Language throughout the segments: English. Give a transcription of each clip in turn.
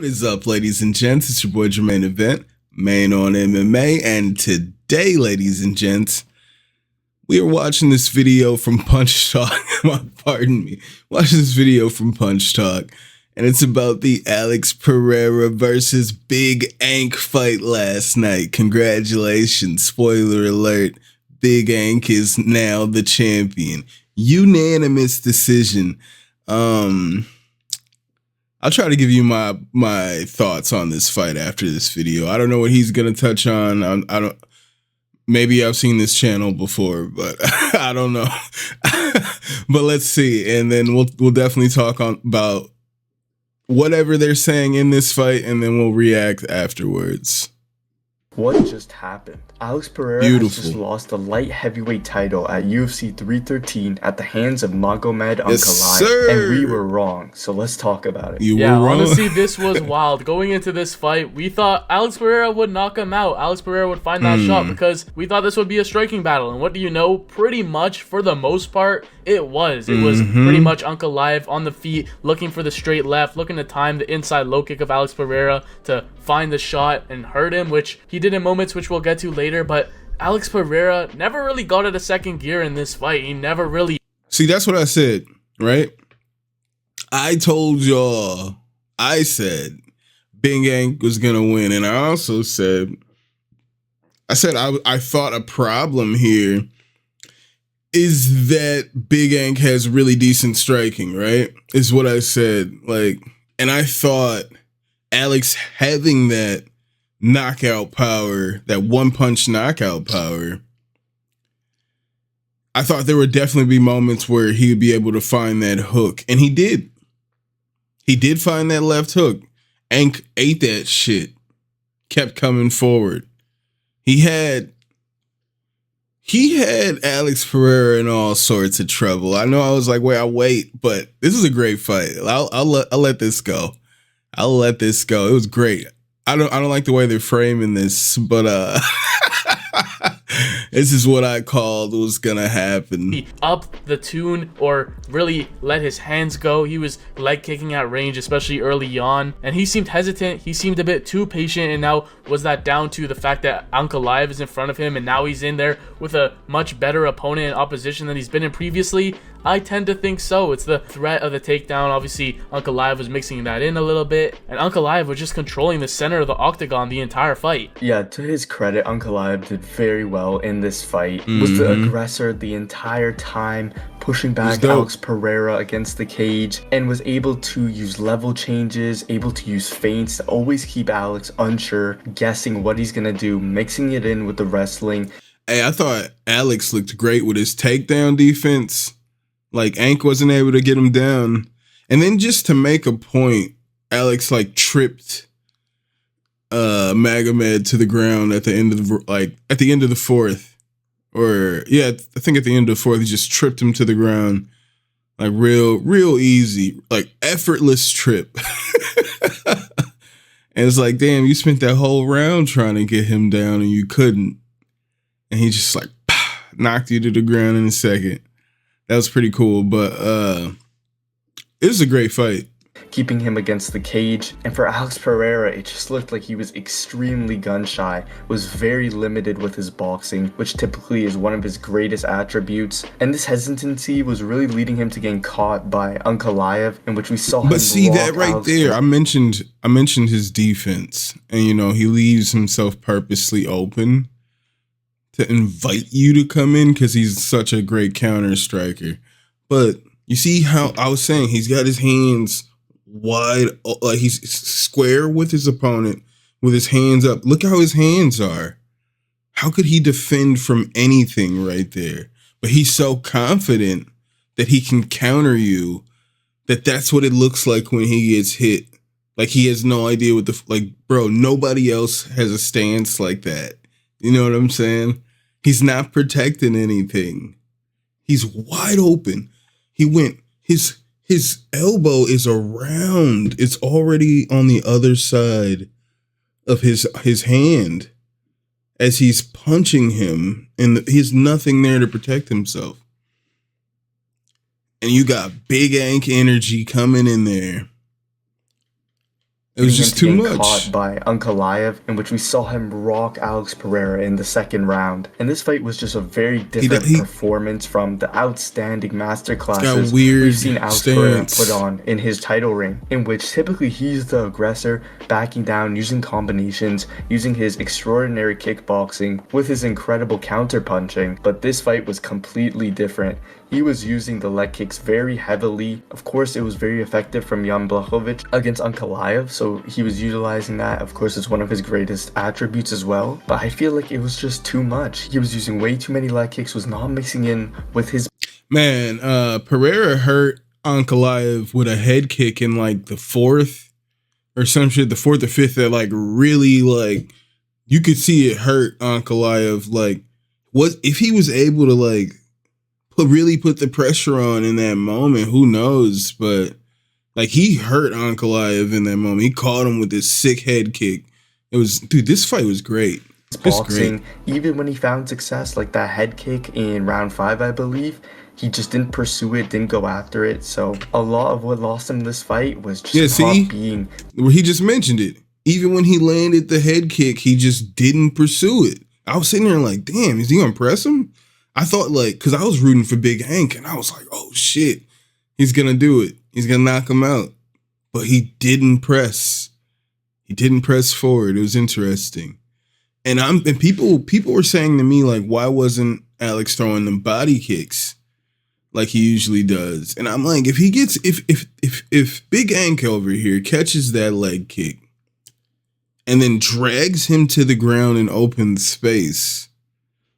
What is up, ladies and gents? It's your boy Jermaine Event, main on MMA, and today, ladies and gents, we are watching this video from Punch Talk. Pardon me. Watching this video from Punch Talk, and it's about the Alex Pereira versus Big Ank fight last night. Congratulations. Spoiler alert. Big Ank is now the champion. Unanimous decision. I'll try to give you my thoughts on this fight after this video. I don't know what he's gonna touch on. I don't. Maybe I've seen this channel before, but I don't know. But let's see, and then we'll definitely talk about whatever they're saying in this fight, and then we'll react afterwards. What just happened? Alex Pereira has just lost the light heavyweight title at UFC 313 at the hands of Magomed Ankalaev, and we were wrong. So let's talk about it. You were wrong. Honestly, this was wild. Going into this fight, we thought Alex Pereira would knock him out. Alex Pereira would find that shot because we thought this would be a striking battle. And what do you know? Pretty much, for the most part, it was. It was pretty much Ankalaev on the feet, looking for the straight left, looking to time the inside low kick of Alex Pereira to find the shot and hurt him, which he did in moments, which we'll get to later. But Alex Pereira never really got out of second gear in this fight. He never really... See, that's what I said, right? I told y'all, I said Big Ank was going to win. And I also said, I thought a problem here is that Big Ank has really decent striking, right? Is what I said. And I thought Alex having that knockout power, that one punch knockout power, I thought there would definitely be moments where he would be able to find that hook. And he did. He did find that left hook. Ank ate that shit. Kept coming forward. He had Alex Pereira in all sorts of trouble. I know I was like, I'll wait, but this is a great fight. I'll let this go. I'll let this go. It was great. I don't like the way they're framing this, but this is what I called was gonna happen. He upped the tune or really let his hands go. He was leg kicking at range, especially early on, and he seemed hesitant. He seemed a bit too patient, and now was that down to the fact that Ankalaev is in front of him, and now he's in there with a much better opponent and opposition than he's been in previously? I tend to think so. It's the threat of the takedown. Obviously, Ankalaev was mixing that in a little bit, and Ankalaev was just controlling the center of the octagon the entire fight. Yeah, to his credit, Ankalaev did very well in this fight. Was the aggressor the entire time, pushing back Alex Pereira against the cage, and was able to use level changes, able to use feints to always keep Alex unsure, guessing what he's gonna do, mixing it in with the wrestling. Hey, I thought Alex looked great with his takedown defense. Ank wasn't able to get him down. And then just to make a point, Alex tripped Magomed to the ground at the end of the fourth. Or yeah, I think at the end of the fourth, he just tripped him to the ground. Real easy, effortless trip. And it's damn, you spent that whole round trying to get him down and you couldn't. And he just knocked you to the ground in a second. That was pretty cool, but it was a great fight. Keeping him against the cage, and for Alex Pereira, it just looked like he was extremely gun-shy, was very limited with his boxing, which typically is one of his greatest attributes, and this hesitancy was really leading him to getting caught by Ankalaev, in which we saw him. But see that right there, I mentioned his defense, and he leaves himself purposely open to invite you to come in because he's such a great counter striker. But you see how I was saying he's got his hands wide, he's square with his opponent with his hands up. Look how his hands are. How could he defend from anything right there? But he's so confident that he can counter you that's what it looks like when he gets hit. He has no idea what bro, nobody else has a stance like that. You know what I'm saying? He's not protecting anything. He's wide open. He went, his elbow is around. It's already on the other side of his hand as he's punching him, and he has nothing there to protect himself. And you got Big Ank energy coming in there. It was just too much. Caught by Ankalaev, in which we saw him rock Alex Pereira in the second round. And this fight was just a very different performance from the outstanding masterclasses we've seen Alex Pereira put on in his title reign, in which typically he's the aggressor, backing down, using combinations, using his extraordinary kickboxing with his incredible counter-punching. But this fight was completely different. He was using the leg kicks very heavily. Of course, it was very effective from Jan Blachowicz against Ankalaev, so he was utilizing that. Of course, it's one of his greatest attributes as well. But I feel like it was just too much. He was using way too many leg kicks, was not mixing in with his... Man, Pereira hurt Ankalaev with a head kick in like the fourth or some shit, the fourth or fifth that like really like, you could see it hurt Ankalaev. Like, what if he was able to like really put the pressure on in that moment? Who knows? But like, he hurt Ankalaev in that moment. He caught him with this sick head kick. It was, dude, this fight was great. Boxing, even when he found success, like that head kick in round 5, I believe, he just didn't pursue it, didn't go after it. So a lot of what lost him this fight was just being... Well, he just mentioned it. Even when he landed the head kick, he just didn't pursue it. I was sitting there like, damn, is he gonna press him? I thought like, because I was rooting for Big Hank, and I was like, oh shit, he's gonna do it. He's gonna knock him out. But he didn't press. He didn't press forward. It was interesting. And people were saying to me, like, why wasn't Alex throwing them body kicks like he usually does? And I'm like, if he gets, if Big Hank over here catches that leg kick and then drags him to the ground in open space,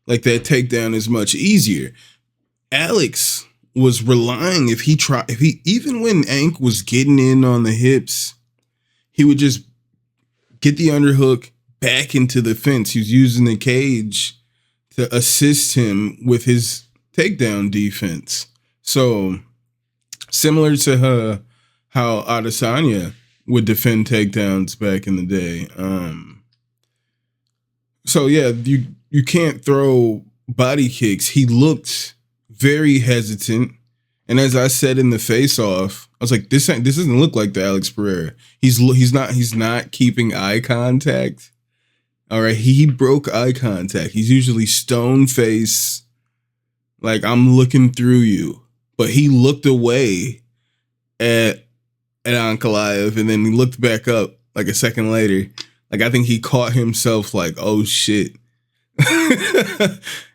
like, that takedown is much easier. Alex was relying, even when Ank was getting in on the hips, he would just get the underhook back into the fence. He was using the cage to assist him with his takedown defense. So similar to how Adesanya would defend takedowns back in the day. So yeah, you can't throw body kicks. He looked very hesitant. And as I said in the face-off, I was like, this doesn't look like the Alex Pereira. He's not keeping eye contact. All right, he broke eye contact. He's usually stone face, like, I'm looking through you. But he looked away at Ankalaev, and then he looked back up like a second later. Like, I think he caught himself like, oh shit.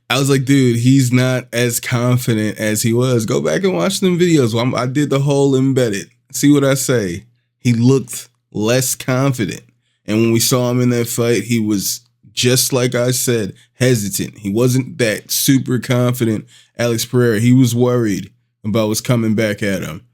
I was like, dude, he's not as confident as he was. Go back and watch them videos. I did the whole embedded. See what I say? He looked less confident. And when we saw him in that fight, he was, just like I said, hesitant. He wasn't that super confident Alex Pereira. He was worried about what's coming back at him.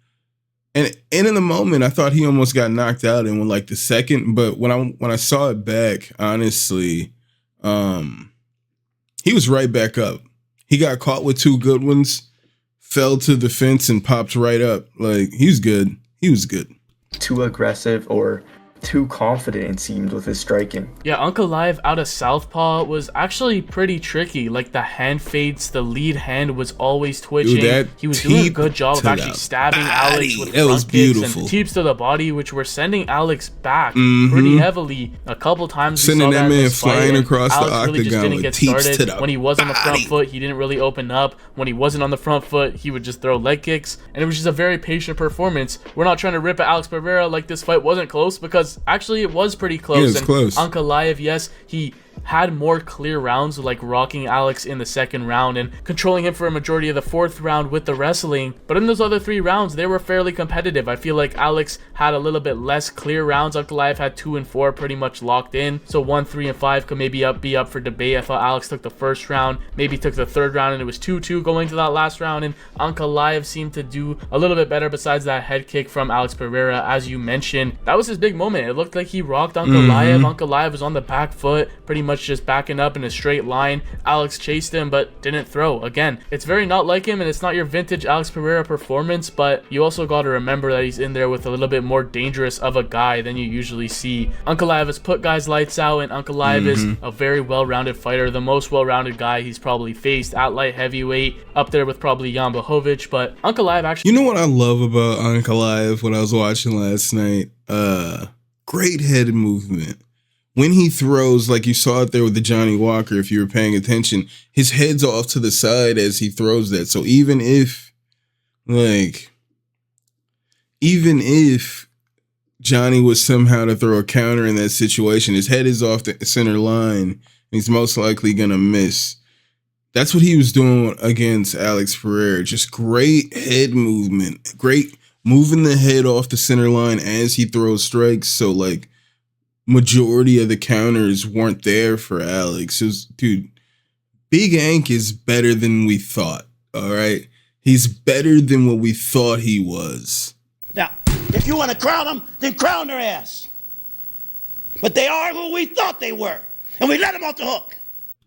And in the moment, I thought he almost got knocked out in like the second. But when I saw it back, honestly, he was right back up. He got caught with two good ones, fell to the fence, and popped right up. Like, he's good. He was good. Too aggressive or too confident, it seemed, with his striking. Yeah, Ankalaev out of southpaw was actually pretty tricky. Like, the hand fades, the lead hand was always twitching. Dude, he was doing a good job of actually stabbing Alex with front kicks and teeps to the body, which were sending Alex back pretty heavily. A couple times sending that man flying across Alex the really just octagon didn't with get teeps started. to the When he was on the front body. foot, he didn't really open up. When he wasn't on the front foot, he would just throw leg kicks, and it was just a very patient performance. We're not trying to rip at Alex Pereira like this fight wasn't close, because actually it was pretty close. Yeah, it was close. Ankalaev, yes, he had more clear rounds, like rocking Alex in the second round and controlling him for a majority of the fourth round with the wrestling. But in those other 3 rounds, they were fairly competitive. I feel like Alex had a little bit less clear rounds. Ankalaev had 2 and 4 pretty much locked in. So 1, 3, and 5 could maybe be up for debate. I thought Alex took the first round, maybe took the third round, and it was 2-2 going to that last round. And Ankalaev seemed to do a little bit better besides that head kick from Alex Pereira, as you mentioned. That was his big moment. It looked like he rocked Ankalaev. Ankalaev was on the back foot, pretty much just backing up in a straight line. Alex chased him but didn't throw. Again, it's very not like him, and it's not your vintage Alex Pereira performance, but you also got to remember that he's in there with a little bit more dangerous of a guy than you usually see. Ankalaev has put guys lights out, and Ankalaev is a very well-rounded fighter, the most well-rounded guy he's probably faced at light heavyweight, up there with probably Jan Blachowicz. But Ankalaev actually... You know what I love about Ankalaev when I was watching last night? Great head movement. When he throws, like you saw it there with the Johnny Walker, if you were paying attention, his head's off to the side as he throws that. So even if Johnny was somehow to throw a counter in that situation, his head is off the center line, and he's most likely going to miss. That's what he was doing against Alex Pereira. Just great head movement. Great moving the head off the center line as he throws strikes. So, like, majority of the counters weren't there for Alex. It was, dude, Big Ank is better than we thought, all right? He's better than what we thought he was. Now, if you want to crown them, then crown their ass. But they are who we thought they were, and we let them off the hook.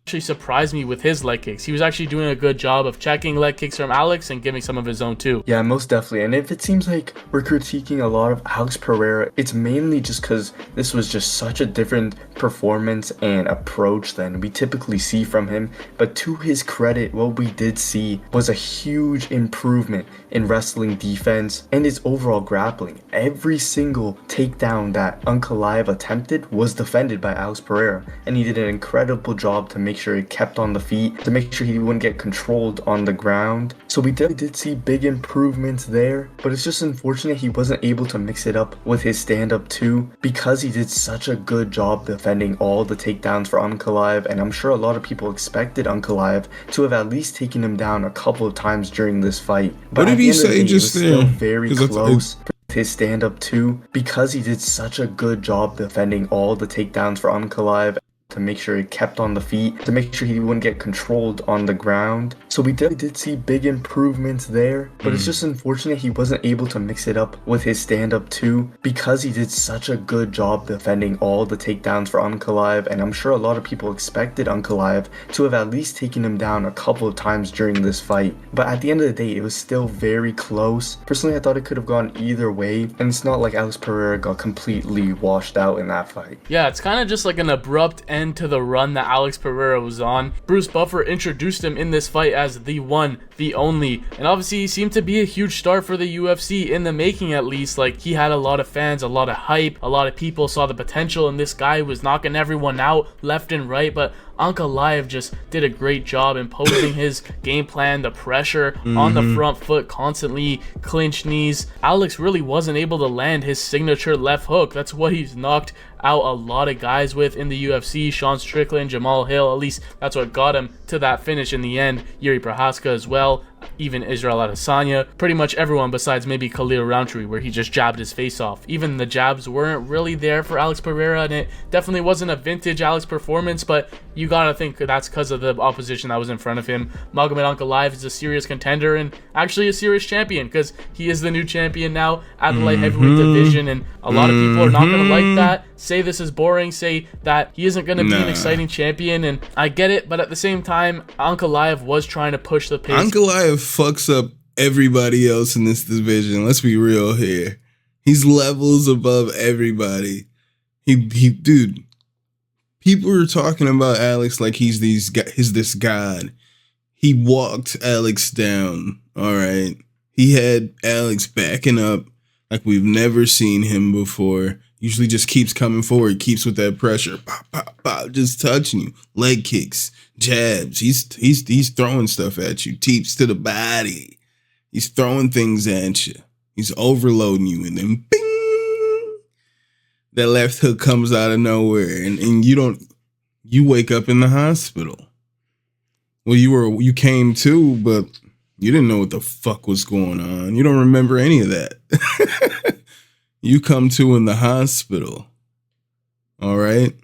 Actually surprised me with his leg kicks. He was actually doing a good job of checking leg kicks from Alex and giving some of his own too. Yeah, most definitely. And if it seems like we're critiquing a lot of Alex Pereira, it's mainly just because this was just such a different performance and approach than we typically see from him. But to his credit, what we did see was a huge improvement in wrestling defense and his overall grappling. Every single takedown that Ankalaev attempted was defended by Alex Pereira, and he did an incredible job to make sure he kept on the feet, to make sure he wouldn't get controlled on the ground. So we did see big improvements there, but it's just unfortunate he wasn't able to mix it up with his stand-up too, because he did such a good job defending all the takedowns for Ankalaev, and I'm sure a lot of people expected Ankalaev to have at least taken him down a couple of times during this fight. But what did he say just there? Still very close. His stand-up too, because he did such a good job defending all the takedowns for Ankalaev, to make sure he kept on the feet, to make sure he wouldn't get controlled on the ground. So we did see big improvements there, but it's just unfortunate he wasn't able to mix it up with his stand-up too, because he did such a good job defending all the takedowns for Ankalaev, and I'm sure a lot of people expected Ankalaev to have at least taken him down a couple of times during this fight. But at the end of the day, it was still very close. Personally, I thought it could have gone either way, and it's not like Alex Pereira got completely washed out in that fight. Yeah, it's kind of just like an abrupt end to the run that Alex Pereira was on. Bruce Buffer introduced him in this fight as the one, the only, and obviously he seemed to be a huge star for the UFC in the making, at least. Like, he had a lot of fans, a lot of hype, a lot of people saw the potential, and this guy was knocking everyone out left and right. But Ankalaev just did a great job imposing his game plan, the pressure on the front foot, constantly clinch knees. Alex really wasn't able to land his signature left hook. That's what he's knocked out a lot of guys with in the UFC. Sean Strickland, Jamal Hill, at least that's what got him to that finish in the end. Yuri Prohaska as well, even Israel Adesanya, pretty much everyone besides maybe Khalil Rountree, where he just jabbed his face off. Even the jabs weren't really there for Alex Pereira, and it definitely wasn't a vintage Alex performance, but you gotta think that's because of the opposition that was in front of him. Magomed Ankalaev is a serious contender and actually a serious champion, because he is the new champion now at the light heavyweight division, and a lot of people are not gonna like that, say this is boring, say that he isn't gonna be an exciting champion, and I get it, but at the same time, Ankalaev was trying to push the pace. Ankalaev fucks up everybody else in this division. Let's be real here. He's levels above everybody. Dude, people are talking about Alex like he's this god. He walked Alex down, all right? He had Alex backing up like we've never seen him before. Usually just keeps coming forward, keeps with that pressure, pop, pop, pop, just touching you. Leg kicks, jabs. He's throwing stuff at you, teeps to the body. He's throwing things at you. He's overloading you, and then bing, that left hook comes out of nowhere, and you wake up in the hospital. Well, you came to, but you didn't know what the fuck was going on. You don't remember any of that. You come to in the hospital. All right?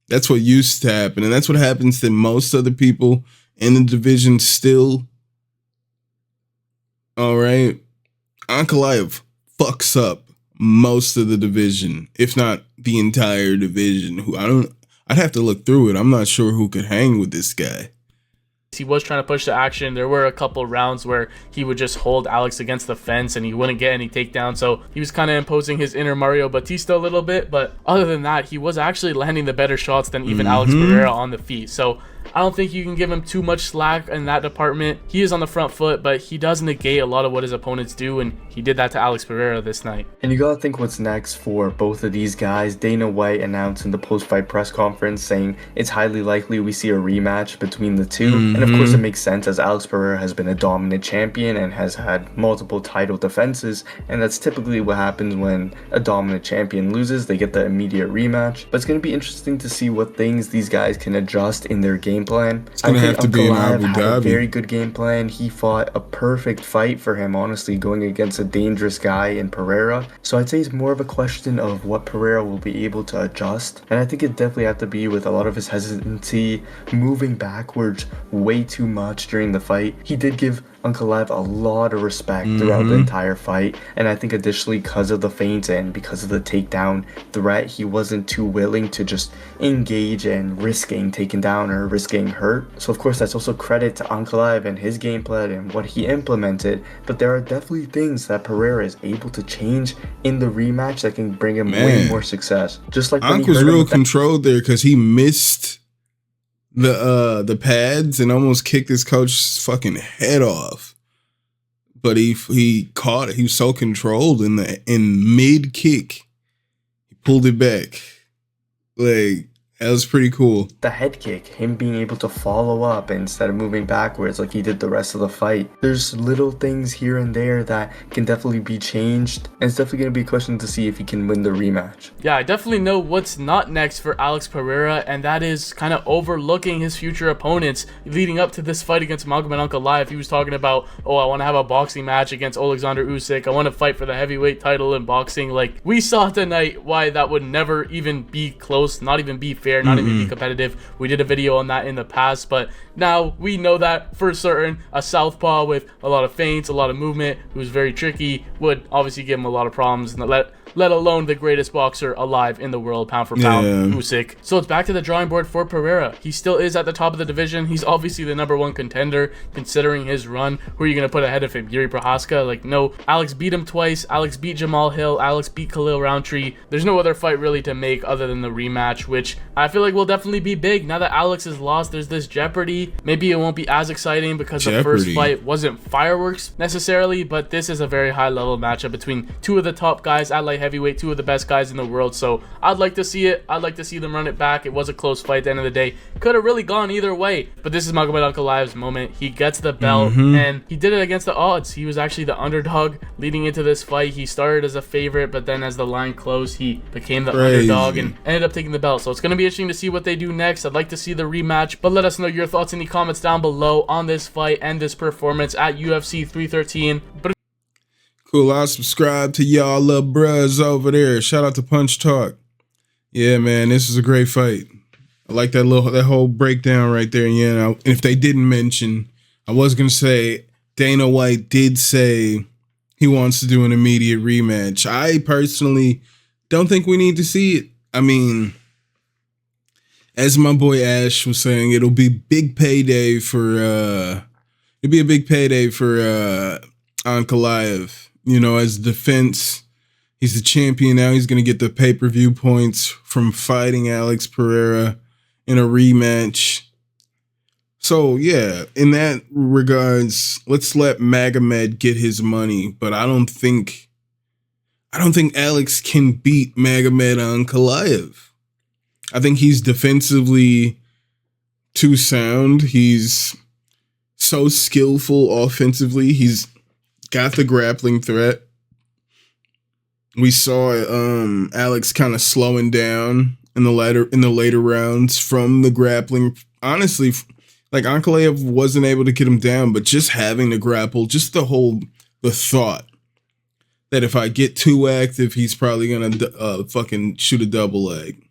That's what used to happen. And that's what happens to most other people in the division still. All right? Ankalaev fucks up most of the division, if not the entire division. I'd have to look through it. I'm not sure who could hang with this guy. He was trying to push the action. There were a couple rounds where he would just hold Alex against the fence and he wouldn't get any takedowns, so he was kind of imposing his inner Mario Batista a little bit, but other than that, he was actually landing the better shots than even Alex Pereira on the feet. So I don't think you can give him too much slack in that department. He is on the front foot, but he does negate a lot of what his opponents do, and he did that to Alex Pereira this night. And you gotta think what's next for both of these guys. Dana White announced in the post-fight press conference saying it's highly likely we see a rematch between the two. And of course it makes sense, as Alex Pereira has been a dominant champion and has had multiple title defenses, and that's typically what happens when a dominant champion loses. They get the immediate rematch. But it's going to be interesting to see what things these guys can adjust in their game plan. It's going to have to be an Abu had a Dhabi. very good game plan. He fought a perfect fight for him, honestly, going against a dangerous guy in Pereira. So I'd say it's more of a question of what Pereira will be able to adjust. And I think it definitely have to be with a lot of his hesitancy, moving backwards way too much during the fight. He did give Ankalaev a lot of respect throughout the entire fight, and I think additionally because of the feints and because of the takedown threat, he wasn't too willing to just engage and risk getting taken down or risk getting hurt. So of course that's also credit to Ankalaev and his game plan and what he implemented, but there are definitely things that Pereira is able to change in the rematch that can bring him way more success. Just like Ank was real controlled there because he missed the pads and almost kicked his coach's fucking head off. But he caught it. He was so controlled in mid kick. He pulled it back. Like, that was pretty cool. The head kick, him being able to follow up instead of moving backwards like he did the rest of the fight. There's little things here and there that can definitely be changed, and it's definitely going to be a question to see if he can win the rematch. Yeah, I definitely know what's not next for Alex Pereira, and that is kind of overlooking his future opponents. Leading up to this fight against Magomed Ankalaev, he was talking about, oh, I want to have a boxing match against Alexander Usyk. I want to fight for the heavyweight title in boxing. Like, we saw tonight why that would never even be close, not even be fair, not even be competitive. We did a video on that in the past, but now we know that for certain a southpaw with a lot of feints, a lot of movement, who's very tricky, would obviously give him a lot of problems, and let alone the greatest boxer alive in the world, pound for pound, Usyk. So it's back to the drawing board for Pereira. He still is at the top of the division. He's obviously the #1 contender, considering his run. Who are you going to put ahead of him? Yuri Prochazka? Like, no. Alex beat him twice. Alex beat Jamal Hill. Alex beat Khalil Roundtree. There's no other fight really to make other than the rematch, which I feel like will definitely be big. Now that Alex is lost, there's this jeopardy. Maybe it won't be as exciting because the first fight wasn't fireworks necessarily, but this is a very high level matchup between two of the top guys at light heavyweight, two of the best guys in the world. So I'd like to see it. I'd like to see them run it back. It was a close fight at the end of the day. Could have really gone either way, but this is Magomed Ankalaev's moment. He gets the belt, and he did it against the odds. He was actually the underdog leading into this fight. He started as a favorite, but then as the line closed, he became the underdog and ended up taking the belt. So it's going to be interesting to see what they do next. I'd like to see the rematch, but let us know your thoughts in the comments down below on this fight and this performance at UFC 313. Cool, I'll subscribe to y'all little bros over there. Shout out to Punch Talk. Yeah, man, this is a great fight. I like that whole breakdown right there. And yeah, and if they didn't mention, I was gonna say Dana White did say he wants to do an immediate rematch. I personally don't think we need to see it. I mean, as my boy Ash was saying, it'll be big payday for Ankalaev. You know, as defense, he's the champion now. He's going to get the pay-per-view points from fighting Alex Pereira in a rematch. So, yeah, in that regards, let's let Magomed get his money. But I don't think Alex can beat Magomed Ankalaev. I think he's defensively too sound. He's so skillful offensively. He's got the grappling threat. We saw Alex kind of slowing down in the later rounds from the grappling. Honestly, like Ankalaev wasn't able to get him down, but just having to grapple, just the thought that if I get too active, he's probably gonna fucking shoot a double leg,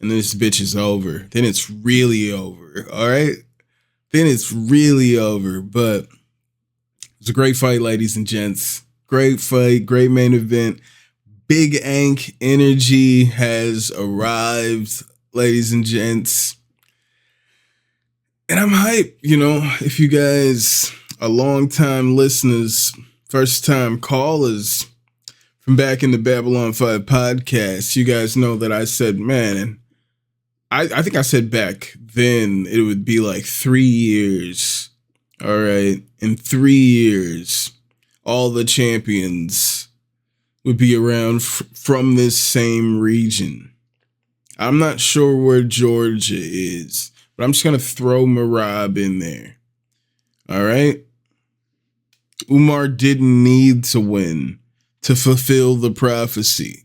and then this bitch is over. Then it's really over. All right, then it's really over. But it's a great fight, ladies and gents. Great fight, great main event. Big Ank energy has arrived, ladies and gents. And I'm hyped, you know, if you guys are long-time listeners, first-time callers from back in the Babylon 5 podcast, you guys know that I said, man, I think I said back then it would be like 3 years. All right. In 3 years, all the champions would be around from this same region. I'm not sure where Georgia is, but I'm just going to throw Merab in there. All right. Umar didn't need to win to fulfill the prophecy.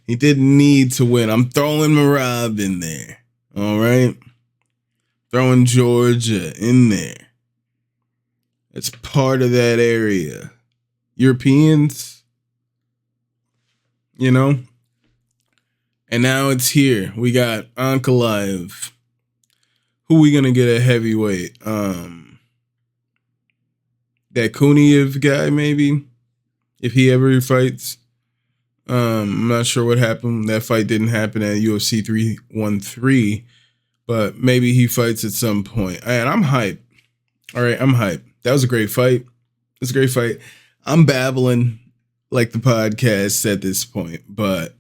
He didn't need to win. I'm throwing Merab in there. All right. Throwing Georgia in there. It's part of that area. Europeans, you know? And now it's here. We got Ankalaev. Who we gonna get a heavyweight? That Kuniev guy, maybe? If he ever fights. I'm not sure what happened. That fight didn't happen at UFC 313, but maybe he fights at some point. And I'm hyped. All right, I'm hyped. That was a great fight. It was a great fight. I'm babbling like the podcast at this point, but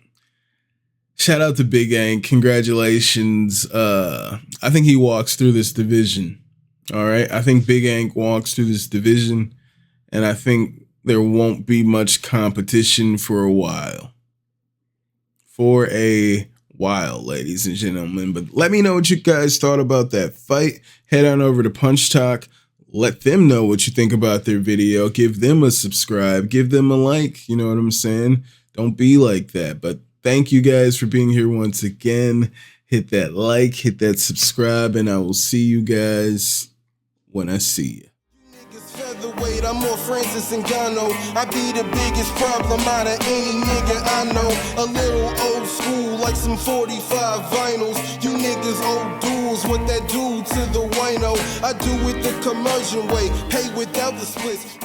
shout out to Big Ank. Congratulations. I think he walks through this division. All right. I think Big Ank walks through this division, and I think there won't be much competition for a while. For a while, ladies and gentlemen. But let me know what you guys thought about that fight. Head on over to Punch Talk. Let them know what you think about their video. Give them a subscribe. Give them a like. You know what I'm saying? Don't be like that. But thank you guys for being here once again. Hit that like, hit that subscribe, and I will see you guys when I see you. Featherweight, I'm more Francis Ngannou. I be the biggest problem out of any nigga I know. A little old school, like some 45 vinyls. You niggas old duels, what that do to the wino? I do it the commercial way, pay without the splits.